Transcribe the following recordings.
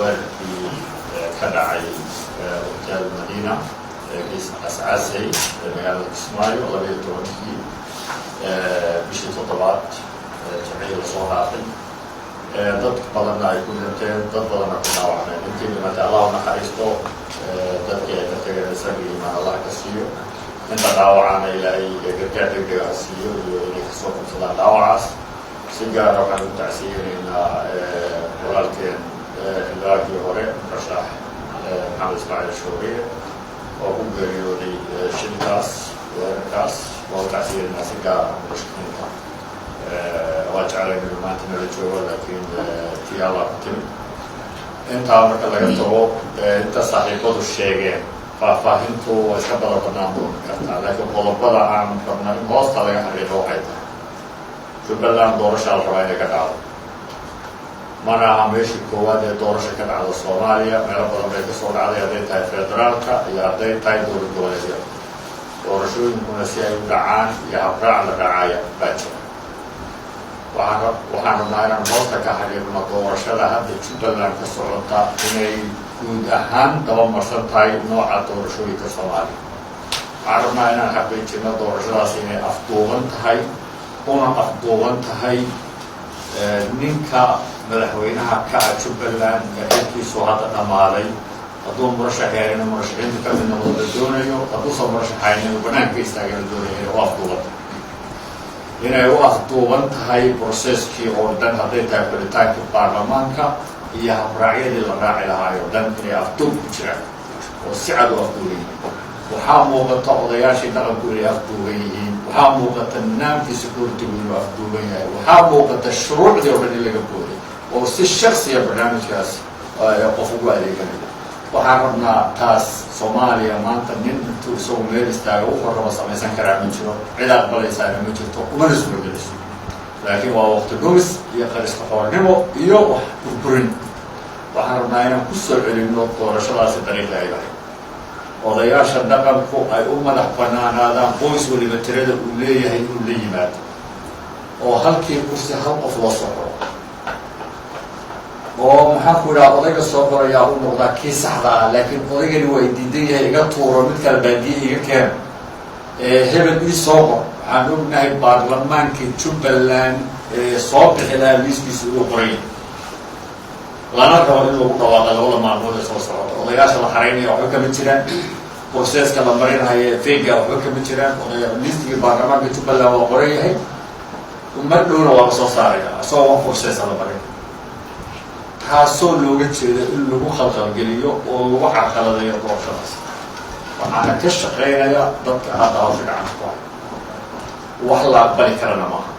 واركي كدعي وكال المدينة قيس أسعاسي مقالة إسماعيل والله بيتونكي بشي تطبات جمعية الصوحاتي ضد بدنا يكون انتين ضد بدنا كنا وحنا انتين لما تعالوا نحريستو ضد كي تتجه سبي ما الله كسيو انت دعوة إلى أي قرقات السيو اللي كسوكم صلاة دعوة سيجارة وكان التعسير إن ولكن اللاجي هوري رشاح محمد إسماعيل الشورية وهو بريودي شنكاس وركاس وهو تعسير الناس سيجارة مشكلين وجعل المعلوماتنا للجوال لكن تيالا كتير انت عمرك لقد تروح انت صحيح قد الشيء ففهمته وسبب القناعة كذا لكن قلبنا عن قناعة ماست على حريق واحدة جبلان دورش على الرواية كذا منا هميش كواد دورش كذا على الصومالية ملا بدنا نتصور على يدي تاي فدرالك يدي تاي دور الدولية دورشو يكون سيا يدعان يعبر على الرعاية باجر وحنا نايران ماست كحريق دورش هذا جبلان كسرطة إني guud ahaan dabamarsan tahay nooca doorashooyinka Soomaaliya aragna inaan xaqiijino doorashadaas inay afduuban tahay una afduuban tahay ninka madaxweynaha ka Jubaland xilkiisu hadda dhamaaday hadduu murashaxeeyna murashaxiinta ka mid noqdo doonayo hadduu soo murashaxayna banaanka istaagana doonayo oo afduuban inay u afduuban tahay processkii oo dhan hadday tahay xulitaanka baarlamaanka iyo habraacyadii la raaci lahaayo dhan inay afduub ku jiraan oo si cad u afduuban yihiin waxaa muuqata odayaashii dhaqanku inay afduuban yihiin waxaa muuqata nidaamkii security-gu inuu afduuban yahay waxaa muuqata shuruucdii oo dhan in laga booday oo si shaksiya barnaamijkaas qof ugu adeeganayo waxaan rabnaa taas Soomaaliya maanta nin intuu isagu meel istaaga wuxuu raba samaysan karaa ma jiro cid aqbalaysaana ma jirto umana suurogeliso laakiin waa waqti dhumis iyo qarista xoolnimo iyo wax burburin waxaan rabnaa inaan ku soo celinno doorashadaasi dariiqa ay lahayd odayaasha dhaqanku ay u madax bannaanaadaan qoys waliba tirada uu leeyahay inuu la yimaado oo halkii kursi hal qof loo soo qoro oo maxaan ku idhaha odayga soo qorayaa u noqdaa kii saxda ah laakiin odaygani waa diidan yahay iga tuuro mid kale baadiye iga keena hebel ii soo qor waxaan ognahay baarlamaankii Jubaland soo bixi lahaa liiskiisa inuu qoray lana rabo in lagu dhawaaqo labada maalmood ee soo socda odayaasha la xaraynaya waxba kama jiraan processka la marinayo feega waxba kama jiraan liiskii baarlamaanka Jubaland waa qoran yahay umad dhowna waa soo saaraya asoo process la marin taasoo looga jeedo in lagu khalkhalgeliyo oo lagu carqaladeeyo doorashadaas waxaana ka shaqeynaya dadka hadda hawsha gacanta ku haya wax la aqbali karana maaha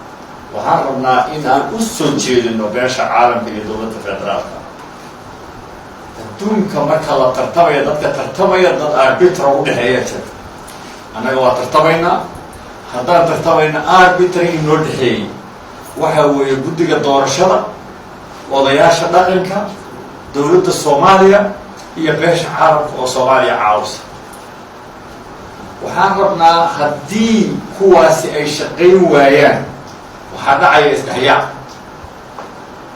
waxaan rabnaa in aan u soo jeedino beesha caalamka iyo dowladda federaalka adduunka marka la tartamaya dadka tartamaya dad arbitra u dhexeeya jira annaga waa tartamaynaa haddaan tartamayna arbitra inoo dhexeeyey waxa weeye guddiga doorashada odayaasha dhaqanka dowladda Soomaaliya iyo beesha caalamka oo Soomaaliya caawisa waxaan rabnaa haddii kuwaasi ay shaqayn waayaan waxaa dhacaya isdhexyaac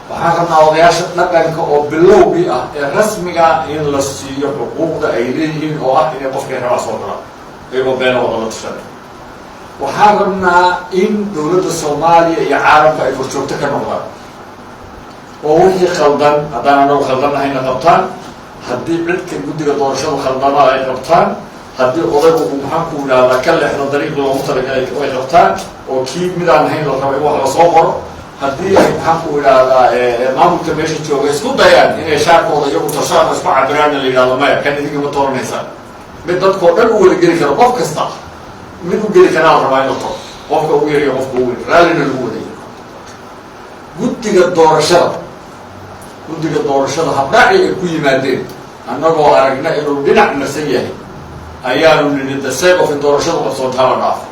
waxaan rabnaa odayaasha dhaqanka oo bilowgii ah ee rasmiga in la siiyo xuquuqda ay leeyihiin oo ah inay qofkay rabaa soo galaan iyagoo beena wada la tashanay waxaan rabnaa in dowladda Soomaaliya iyo caalamka ay horjoogto ka noqdaan oo wixii khaldan haddaan anagu khaldannahayna qabtaan haddii cidka guddiga doorashadu khaldama ay qabtaan haddii odaygu maxaan ku idhahdaa ka leexdo dariiqii loogu talagalay ay qabtaan oo kii midaan ahayn la rabo in wax la soo qoro haddii ay maxaan ku idhahdaa maamulka meesha jooga isku dayaan inay shaarkooda iyagu tashaan isku cabiraan la yidhahdo maya kan idinka ma tooranaysaa mid dadkoo dhan u wada geli karo qof kasta mid u geli karaa la rabaa in la toro qofka ugu yariyo qofka ugu yari raallina lagu wadaya guddiga doorashada habraaci ay ku yimaadeen annagoo aragna inuu dhinac marsan yahay ayaanu nidhi dasayb of in doorashadu qabsoontaa la dhaafo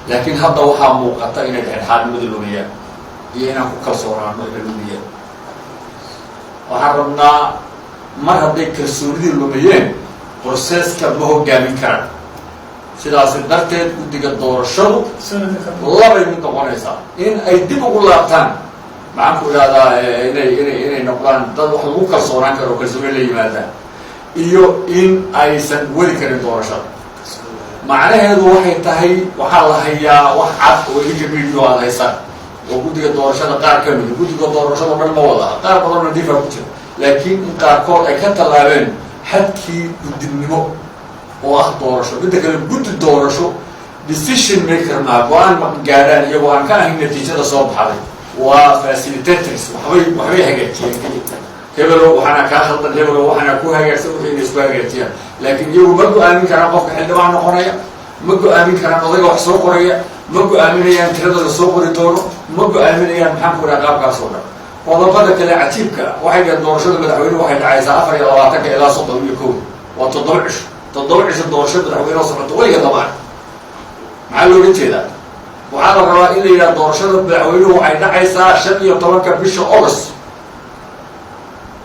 laakiin hadda waxaa muuqata inay dhexdhexaadnimada lumiyaan iyo inaan ku kalsoonaano inay lumiyaan waxaan rabnaa mar hadday kalsoonidii lumiyeen proceska ma hogaamin karaan sidaas darteed guddiga doorashadu labay mid noqonaysaa in ay dib ugu laabtaan maxaan ku idhahdaa inay noqdaan dad wax lagu kalsoonaan karo kalsooni la yimaadaan iyo in aysan weli karin doorashada macnaheedu waxay tahay waxaa la hayaa wax cad oo idinka video aad haysaan oo guddiga doorashada qaar ka mid guddiga doorashada dhan ma wada qaar badan oo diifa ku jira laakiin in qaarkood ay ka tallaabeen xadkii guddinimo oo ah doorasho midda kale guddi doorasho decision maker ma go-aan ma gaadhaan iyagoo aan ka ahayn natiijada soo baxday waa facilitators waxbay hagaajiyeen hebelo waxaana kaa khaldan hebelo waxaana ku hagaagsan wixii inay isku hagaajiyaan laakiin iyagu ma go-aamin karaan qofka xildhibaan noqonaya ma go-aamin karaan odayga wax soo qoraya ma go-aaminayaan tirada la soo qori doono ma go-aaminayaan maxaan ku idhaha qaabkaas oo dhan qodobada kale cajiibka waxay dhaheen doorashada madaxweynuhu waxay dhacaysaa 24 ilaa 31 waa 7 cisho doorashada madaxweynuhu socoto weliga dabaan maxaa looga jeedaa waxaa la rabaa in la yidhaha doorashada madaxweynuhu waxay dhacaysaa 15 bisha August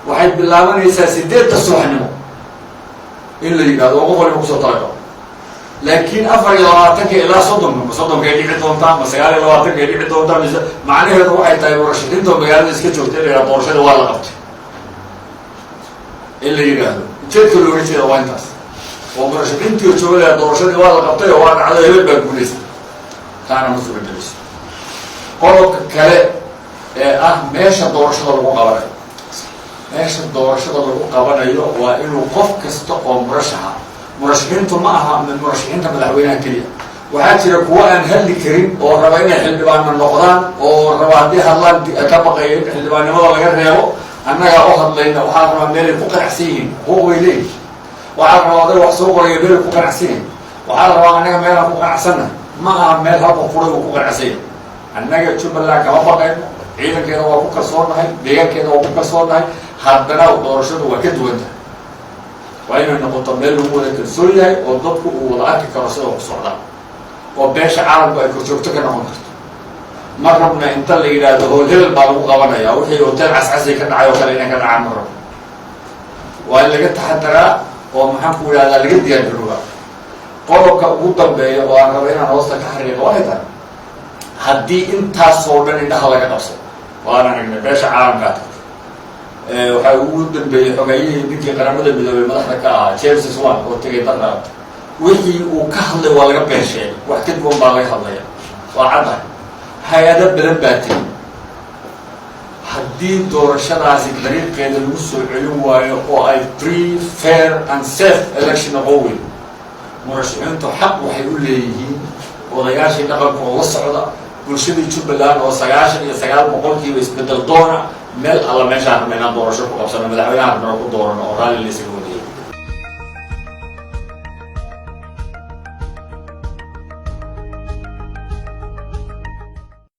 waxay bilaabanaysaa 8 subaxnimo in la yidhahdo oo qof waliba kusoo talagalo laakiin 24 ilaa 30 ay dhici doontaa ma 29 ay dhici doontaa macnaheedu waxay tahay murashaxiinta magaalada iska joogta in la yidhahdo doorashada waa la qabtay in la yidhaahdo ujeedka looga jeeda waa intaas oo murashaxiintii joogaya doorashadii waa la qabtay oo waa dhacdo hebel baa guulaysa taana ma suga gelayso qodobka kale ee ah meesha doorashada lagu qabanayo meesha doorashada lagu qabanayo waa inuu qof kasta oo murashaxiintu ma aha murashaxiinta madaxweynaha keliya waxaa jira kuwa aan hadli karin oo raba inay xildhibaanna noqdaan oo raba haddii hadlaan ka baqaya in xildhibaannimada laga reebo annagaa u hadlayna waxaa rabaa meelay ku qanacsan yihiin xuquuq way leeyihin waxaa rabaa oday wax soo qoraya meelay ku qanacsan yihin waxaa rabaa annaga meelaan ku qanacsanna ma aha meel halka furay uu ku qanacsan yahay annaga Jubaland kama baqayno ciidankeeda waa ku kalsoonahay deegaankeeda waa ku kalsoonahay haddana doorashadu waa ka duwan tahay waa inay noqoto meel lagu wada kalsoon yahay oo dadku uu wada arki karo sida ku socdaan oo beesha caalamku ay korjoogto ka noqon karto ma rabna inta la yidhaahdo howl hebel baa lagu qabanaya wixii hotel cascasay ka dhacay oo kale inay ka dhacaan ma rabno waa in laga taxadaraa oo maxaan ku idhahdaa laga diyaargarooba qodobka ugu dambeeya oo aan raba inaan hoosta ka xariiqo waxay tahay haddii intaasoo dhan indhaha laga qabsado waan aragnay beesha caalamkaa tagtay waxaa ugu dambeeyey xogeeyihii ninkii qaramada midoobey madaxda ka ahaa James Swan oo tegay dalka wixii uu ka hadlay waa laga been sheegay wax ka duwan baa laga hadlaya waa caddahay hay-ado badan baa tegi haddii doorashadaasi dariiqeeda lagu soo celin waayo oo ay free fair and safe election noqon weyn murashaxiintu xaq waxay u leeyihiin odayaashii dhaqanka oo la socda bulshadii Jubaland oo 99% isbedel doona meel alla meeshaan rabnaa doorasho ku qabsano madaxweynaha rabnaa ku doorano oo raalli la isaga